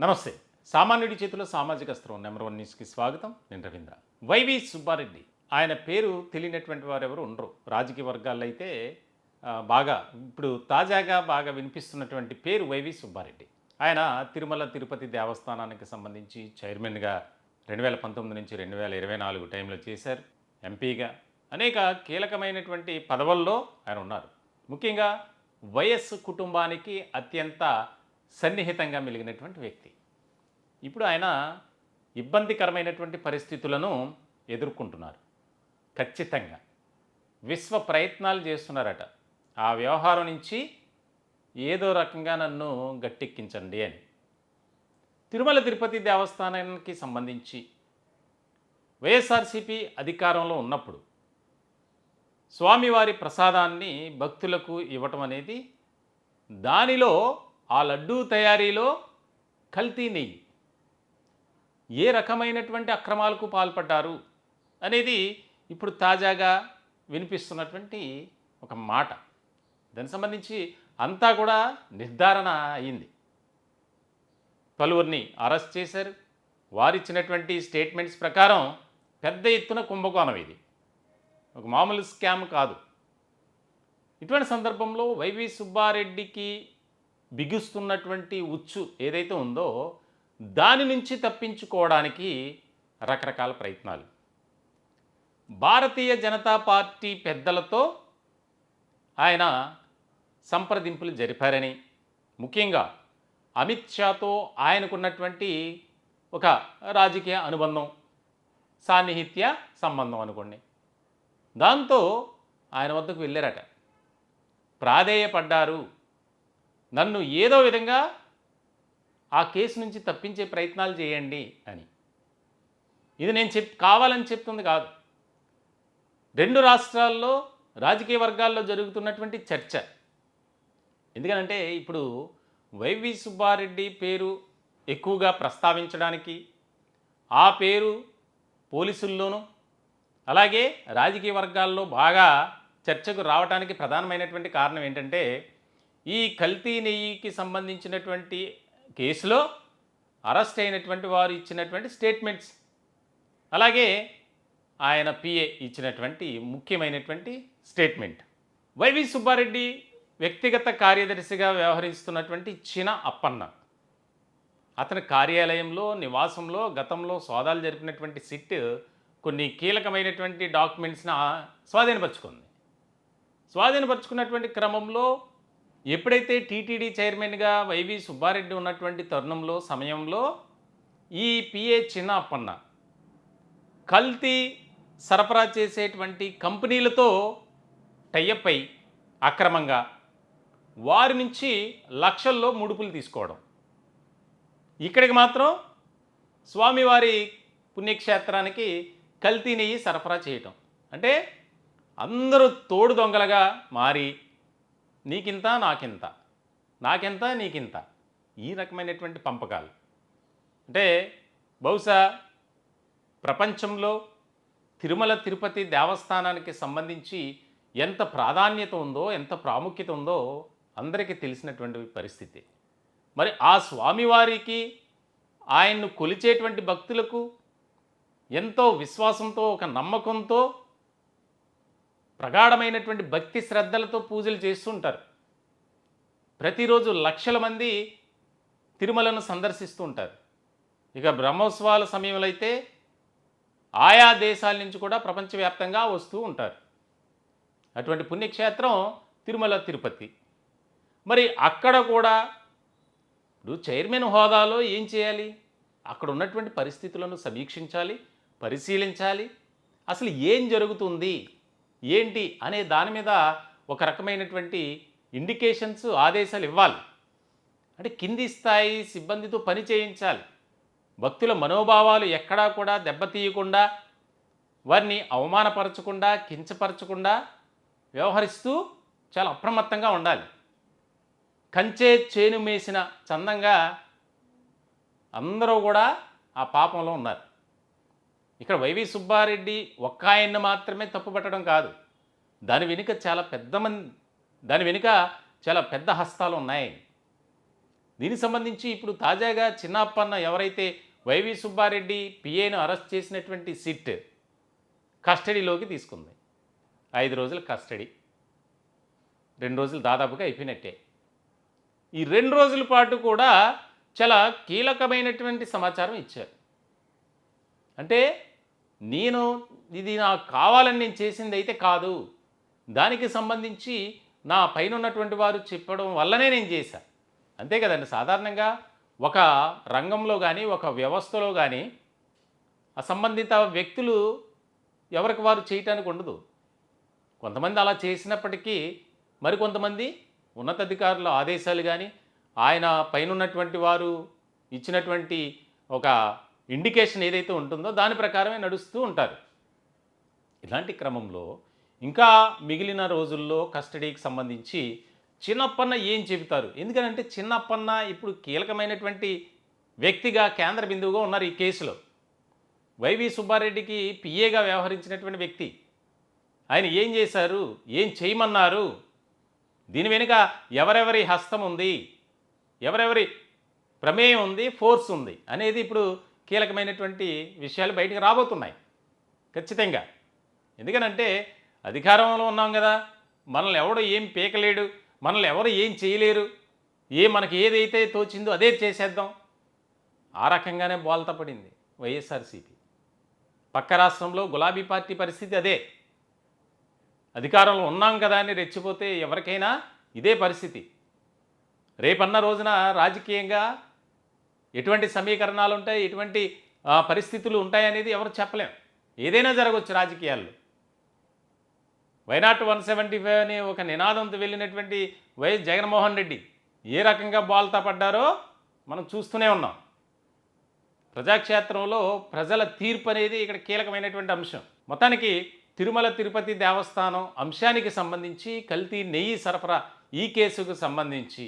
నమస్తే. సామాన్యుడి చేతిలో సామాజిక అస్త్రం నెంబర్ 1 న్యూస్‌కి స్వాగతం. నేను రవీంద్ర. వైవి సుబ్బారెడ్డి ఆయన పేరు తెలియనటువంటి వారెవరు ఉండరు. రాజకీయ వర్గాల్లో అయితే బాగా ఇప్పుడు తాజాగా బాగా వినిపిస్తున్నటువంటి పేరు వైవి సుబ్బారెడ్డి. ఆయన తిరుమల తిరుపతి దేవస్థానానికి సంబంధించి చైర్మన్‌గా 2019 నుంచి 2024 టైంలో చేశారు. ఎంపీగా అనేక కీలకమైనటువంటి పదవుల్లో ఆయన ఉన్నారు. ముఖ్యంగా వైఎస్ కుటుంబానికి అత్యంత సన్నిహితంగా మెలిగినటువంటి వ్యక్తి. ఇప్పుడు ఆయన ఇబ్బందికరమైనటువంటి పరిస్థితులను ఎదుర్కొంటున్నారు. ఖచ్చితంగా విశ్వ ప్రయత్నాలు చేస్తున్నారట. ఆ వ్యవహారం నుంచి ఏదో రకంగా నన్ను గట్టెక్కించండి అని. తిరుమల తిరుపతి దేవస్థానానికి సంబంధించి వైఎస్ఆర్సీపీ అధికారంలో ఉన్నప్పుడు స్వామివారి ప్రసాదాన్ని భక్తులకు ఇవ్వటం అనేది, దానిలో ఆ లడ్డూ తయారీలో కల్తీ నెయ్యి, ఏ రకమైనటువంటి అక్రమాలకు పాల్పడ్డారు అనేది ఇప్పుడు తాజాగా వినిపిస్తున్నటువంటి ఒక మాట. దానికి సంబంధించి అంతా కూడా నిర్ధారణ అయింది. పలువురిని అరెస్ట్ చేశారు. వారిచ్చినటువంటి స్టేట్మెంట్స్ ప్రకారం పెద్ద ఎత్తున కుంభకోణం ఇది, ఒక మామూలు స్కామ్ కాదు. ఇటువంటి సందర్భంలో వైవి సుబ్బారెడ్డికి బిగుస్తున్నటువంటి ఉచ్చు ఏదైతే ఉందో దాని నుంచి తప్పించుకోవడానికి రకరకాల ప్రయత్నాలు. భారతీయ జనతా పార్టీ పెద్దలతో ఆయన సంప్రదింపులు జరిపారని, ముఖ్యంగా అమిత్ షాతో ఆయనకున్నటువంటి ఒక రాజకీయ అనుబంధం, సాన్నిహిత్య సంబంధం అనుకోండి, దాంతో ఆయన వద్దకు వెళ్ళారట. ప్రాధేయపడ్డారు, నన్ను ఏదో విధంగా ఆ కేసు నుంచి తప్పించే ప్రయత్నాలు చేయండి అని. ఇది నేను కావాలని చెప్తుంది కాదు. రెండు రాష్ట్రాల్లో రాజకీయ వర్గాల్లో జరుగుతున్నటువంటి చర్చ. ఎందుకనంటే ఇప్పుడు వైవి సుబ్బారెడ్డి పేరు ఎక్కువగా ప్రస్తావించడానికి, ఆ పేరు పోలీసుల్లోనూ అలాగే రాజకీయ వర్గాల్లో బాగా చర్చకు రావడానికి ప్రధానమైనటువంటి కారణం ఏంటంటే, ఈ కల్తీ నెయ్యికి సంబంధించినటువంటి కేసులో అరెస్ట్ అయినటువంటి వారు ఇచ్చినటువంటి స్టేట్మెంట్స్, అలాగే ఆయన పిఏ ఇచ్చినటువంటి ముఖ్యమైనటువంటి స్టేట్మెంట్. వైవి సుబ్బారెడ్డి వ్యక్తిగత కార్యదర్శిగా వ్యవహరిస్తున్నటువంటి చిన అప్పన్న, అతని కార్యాలయంలో నివాసంలో గతంలో సోదాలు జరిపినటువంటి సిట్ కొన్ని కీలకమైనటువంటి డాక్యుమెంట్స్ని స్వాధీనపరుచుకున్నటువంటి క్రమంలో ఎప్పుడైతే టీటీడీ చైర్మన్గా వైవి సుబ్బారెడ్డి ఉన్నటువంటి సమయంలో ఈ పిఏ చిన్న అప్పన్న కల్తీ సరఫరా చేసేటువంటి కంపెనీలతో టైఅప్ అయి అక్రమంగా వారి నుంచి లక్షల్లో ముడుపులు తీసుకోవడం, ఇక్కడికి మాత్రం స్వామివారి పుణ్యక్షేత్రానికి కల్తీ నెయ్యి సరఫరా చేయటం. అంటే అందరూ తోడు దొంగలుగా మారి నీకింత నాకింత, నాకెంత నీకింత, ఈ రకమైనటువంటి పంపకాలు. అంటే బహుశా ప్రపంచంలో తిరుమల తిరుపతి దేవస్థానానికి సంబంధించి ఎంత ప్రాధాన్యత ఉందో, ఎంత ప్రాముఖ్యత ఉందో అందరికీ తెలిసినటువంటి పరిస్థితి. మరి ఆ స్వామివారికి ఆయన్ను కొలిచేటువంటి భక్తులకు ఎంతో విశ్వాసంతో, ఒక నమ్మకంతో, ప్రగాఢమైనటువంటి భక్తి శ్రద్ధలతో పూజలు చేస్తుంటారు. ప్రతిరోజు లక్షల మంది తిరుమలను సందర్శిస్తూ ఉంటారు. ఇక బ్రహ్మోత్సవాల సమయంలో అయితే ఆయా దేశాల నుంచి కూడా ప్రపంచవ్యాప్తంగా వస్తూ ఉంటారు. అటువంటి పుణ్యక్షేత్రం తిరుమల తిరుపతి. మరి అక్కడ కూడా ఇప్పుడు చైర్మన్ హోదాలో ఏం చేయాలి? అక్కడ ఉన్నటువంటి పరిస్థితులను సమీక్షించాలి, పరిశీలించాలి. అసలు ఏం జరుగుతుంది ఏంటి అనే దాని మీద ఒక రకమైనటువంటి ఇండికేషన్స్, ఆదేశాలు ఇవ్వాలి. అంటే కింది స్థాయి సిబ్బందితో పని చేయించాలి. భక్తుల మనోభావాలు ఎక్కడా కూడా దెబ్బతీయకుండా, వారిని అవమానపరచకుండా, కించపరచకుండా వ్యవహరిస్తూ చాలా అప్రమత్తంగా ఉండాలి. కంచే చేను మేసిన చందంగా అందరూ కూడా ఆ పాపంలో ఉన్నారు. ఇక్కడ వైవి సుబ్బారెడ్డి ఒక్క ఆయన్ని మాత్రమే తప్పుపట్టడం కాదు, దాని వెనుక చాలా పెద్ద హస్తాలు ఉన్నాయి. దీనికి సంబంధించి ఇప్పుడు తాజాగా చిన్నప్పన్న ఎవరైతే వైవి సుబ్బారెడ్డి పిఏను అరెస్ట్ చేసినటువంటి సిట్ కస్టడీలోకి తీసుకుంది. 5 రోజుల కస్టడీ, 2 రోజులు దాదాపుగా అయిపోయినట్టే. ఈ 2 రోజుల పాటు కూడా చాలా కీలకమైనటువంటి సమాచారం ఇచ్చారు. అంటే ఇది నాకు కావాలని నేను చేసింది అయితే కాదు, దానికి సంబంధించి నా పైన ఉన్నటువంటి వారు చెప్పడం వల్లనే నేను చేశా. అంతే కదండి. సాధారణంగా ఒక రంగంలో కానీ ఒక వ్యవస్థలో కానీ అసంబంధిత వ్యక్తులు ఎవరికి వారు చేయటానికి ఉండదు. కొంతమంది అలా చేసినప్పటికీ మరికొంతమంది ఉన్నతాధికారుల ఆదేశాలు కానీ ఆయన పైన ఉన్నటువంటి వారు ఇచ్చినటువంటి ఒక ఇండికేషన్ ఏదైతే ఉంటుందో దాని ప్రకారమే నడుస్తూ ఉంటారు. ఇలాంటి క్రమంలో ఇంకా మిగిలిన రోజుల్లో కస్టడీకి సంబంధించి చిన్నప్పన్న ఏం చెబుతారు? ఎందుకంటే చిన్నప్పన్న ఇప్పుడు కీలకమైనటువంటి వ్యక్తిగా కేంద్ర బిందువుగా ఉన్నారు ఈ కేసులో. వైవి సుబ్బారెడ్డికి పిఏగా వ్యవహరించినటువంటి వ్యక్తి. ఆయన ఏం చేశారు, ఏం చేయమన్నారు, దీని వెనుక ఎవరెవరి హస్తం ఉంది, ఎవరెవరి ప్రమేయం ఉంది, ఫోర్స్ ఉంది అనేది ఇప్పుడు కీలకమైనటువంటి విషయాలు బయటకు రాబోతున్నాయి ఖచ్చితంగా. ఎందుకనంటే అధికారంలో ఉన్నాం కదా, మనల్ని ఎవడు ఏం పీకలేడు, మనల్ని ఎవరు ఏం చేయలేరు, మనకి ఏదైతే తోచిందో అదే చేసేద్దాం, ఆ రకంగానే బోల్తా పడింది వైఎస్ఆర్సీపీ. పక్క రాష్ట్రంలో గులాబీ పార్టీ పరిస్థితి అదే. అధికారంలో ఉన్నాం కదా అని రెచ్చిపోతే ఎవరికైనా ఇదే పరిస్థితి. రేపన్న రోజున రాజకీయంగా ఎటువంటి సమీకరణాలు ఉంటాయి, ఎటువంటి పరిస్థితులు ఉంటాయనేది ఎవరు చెప్పలేం. ఏదైనా జరగవచ్చు రాజకీయాల్లో. వైనాట్ 175 అనే ఒక నినాదంతో వెళ్ళినటువంటి వైఎస్ జగన్మోహన్ రెడ్డి ఏ రకంగా బోల్తా పడ్డారో మనం చూస్తూనే ఉన్నాం. ప్రజాక్షేత్రంలో ప్రజల తీర్పు అనేది ఇక్కడ కీలకమైనటువంటి అంశం. మొత్తానికి తిరుమల తిరుపతి దేవస్థానం అంశానికి సంబంధించి కల్తీ నెయ్యి సరఫరా ఈ కేసుకు సంబంధించి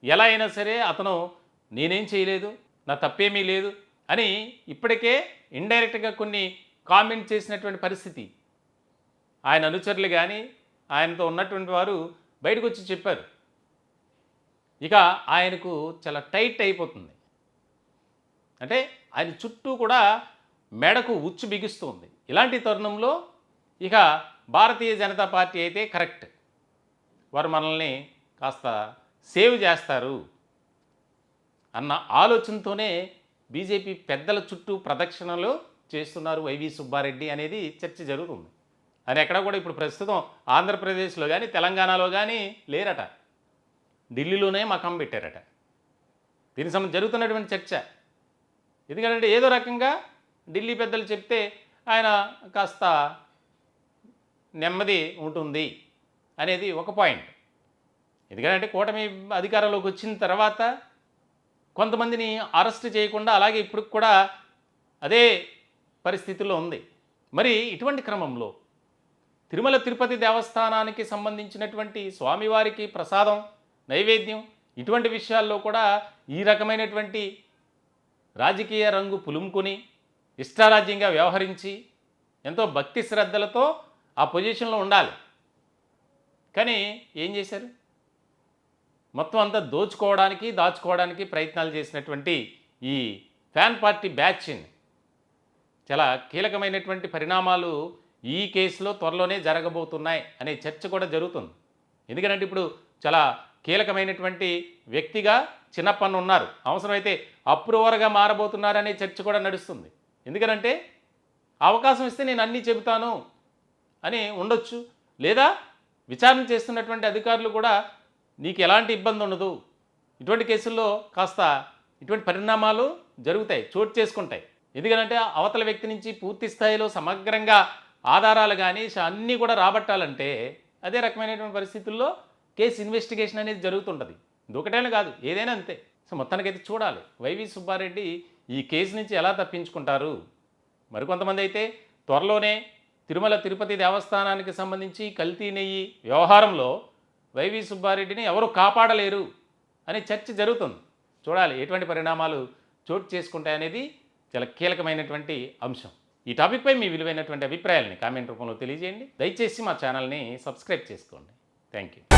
ఎలా అయినా సరే అతను నేనేం చేయలేదు, నా తప్పేమీ లేదు అని ఇప్పటికే ఇండైరెక్ట్గా కొన్ని కామెంట్ చేసినటువంటి పరిస్థితి. ఆయన అనుచరులు కానీ ఆయనతో ఉన్నటువంటి వారు బయటకు వచ్చి చెప్పారు. ఇక ఆయనకు చాలా టైట్ అయిపోతుంది. అంటే ఆయన చుట్టూ కూడా మెడకు ఉచ్చు బిగుస్తుంది. ఇలాంటి తరుణంలో ఇక భారతీయ జనతా పార్టీ అయితే కరెక్ట్, వారు మనల్ని కాస్త సేవ్ చేస్తారు అన్న ఆలోచనతోనే బీజేపీ పెద్దల చుట్టూ ప్రదక్షిణలు చేస్తున్నారు వైవి సుబ్బారెడ్డి అనేది చర్చ జరుగుతుంది. ఆయన ఎక్కడ కూడా ఇప్పుడు ప్రస్తుతం ఆంధ్రప్రదేశ్లో కానీ తెలంగాణలో కానీ లేరట, ఢిల్లీలోనే మకం పెట్టారట. దీనికి సంబంధించి జరుగుతున్నటువంటి చర్చ. ఎందుకంటే ఏదో రకంగా ఢిల్లీ పెద్దలు చెప్తే ఆయన కాస్త నెమ్మది ఉంటుంది అనేది ఒక పాయింట్. ఎందుకంటే కూటమి అధికారంలోకి వచ్చిన తర్వాత కొంతమందిని అరెస్ట్ చేయకుండా అలాగే ఇప్పుడు కూడా అదే పరిస్థితుల్లో ఉంది. మరి ఇటువంటి క్రమంలో తిరుమల తిరుపతి దేవస్థానానికి సంబంధించినటువంటి స్వామివారికి ప్రసాదం, నైవేద్యం ఇటువంటి విషయాల్లో కూడా ఈ రకమైనటువంటి రాజకీయ రంగు పులుముకొని ఇష్టారాజ్యంగా వ్యవహరించి ఎంతో భక్తి శ్రద్ధలతో ఆ పొజిషన్లో ఉండాలి. కానీ ఏం చేశారు? మొత్తం అంతా దాచుకోవడానికి ప్రయత్నాలు చేసినటువంటి ఈ ఫ్యాన్ పార్టీ బ్యాచ్ చాలా కీలకమైనటువంటి పరిణామాలు ఈ కేసులో త్వరలోనే జరగబోతున్నాయి అనే చర్చ కూడా జరుగుతుంది. ఎందుకంటే ఇప్పుడు చాలా కీలకమైనటువంటి వ్యక్తిగా చిన్నప్పన్న ఉన్నారు, అవసరమైతే అప్రూవర్గా మారబోతున్నారనే చర్చ కూడా నడుస్తుంది. ఎందుకంటే అవకాశం ఇస్తే నేను అన్నీ చెబుతాను అని ఉండొచ్చు, లేదా విచారణ చేస్తున్నటువంటి అధికారులు కూడా నీకు ఎలాంటి ఇబ్బంది ఉండదు, ఇటువంటి కేసుల్లో కాస్త ఇటువంటి పరిణామాలు జరుగుతాయి, చోటు చేసుకుంటాయి. ఎందుకంటే అవతల వ్యక్తి నుంచి పూర్తి స్థాయిలో సమగ్రంగా ఆధారాలు కానీ అన్నీ కూడా రాబట్టాలంటే అదే రకమైనటువంటి పరిస్థితుల్లో కేసు ఇన్వెస్టిగేషన్ అనేది జరుగుతుంటుంది. ఒకటేనే కాదు, ఏదైనా అంతే. సో మొత్తానికైతే చూడాలి వైవి సుబ్బారెడ్డి ఈ కేసు నుంచి ఎలా తప్పించుకుంటారు. మరికొంతమంది అయితే త్వరలోనే తిరుమల తిరుపతి దేవస్థానానికి సంబంధించి కల్తీ నెయ్యి వ్యవహారంలో వైవి సుబ్బారెడ్డిని ఎవరు కాపాడలేరు అనే చర్చ జరుగుతుంది. చూడాలి ఎటువంటి పరిణామాలు చోటు చేసుకుంటాయనేది చాలా కీలకమైనటువంటి అంశం. ఈ టాపిక్పై మీ విలువైనటువంటి అభిప్రాయాలని కామెంట్ రూపంలో తెలియజేయండి. దయచేసి మా ఛానల్ని సబ్స్క్రైబ్ చేసుకోండి. Thank you.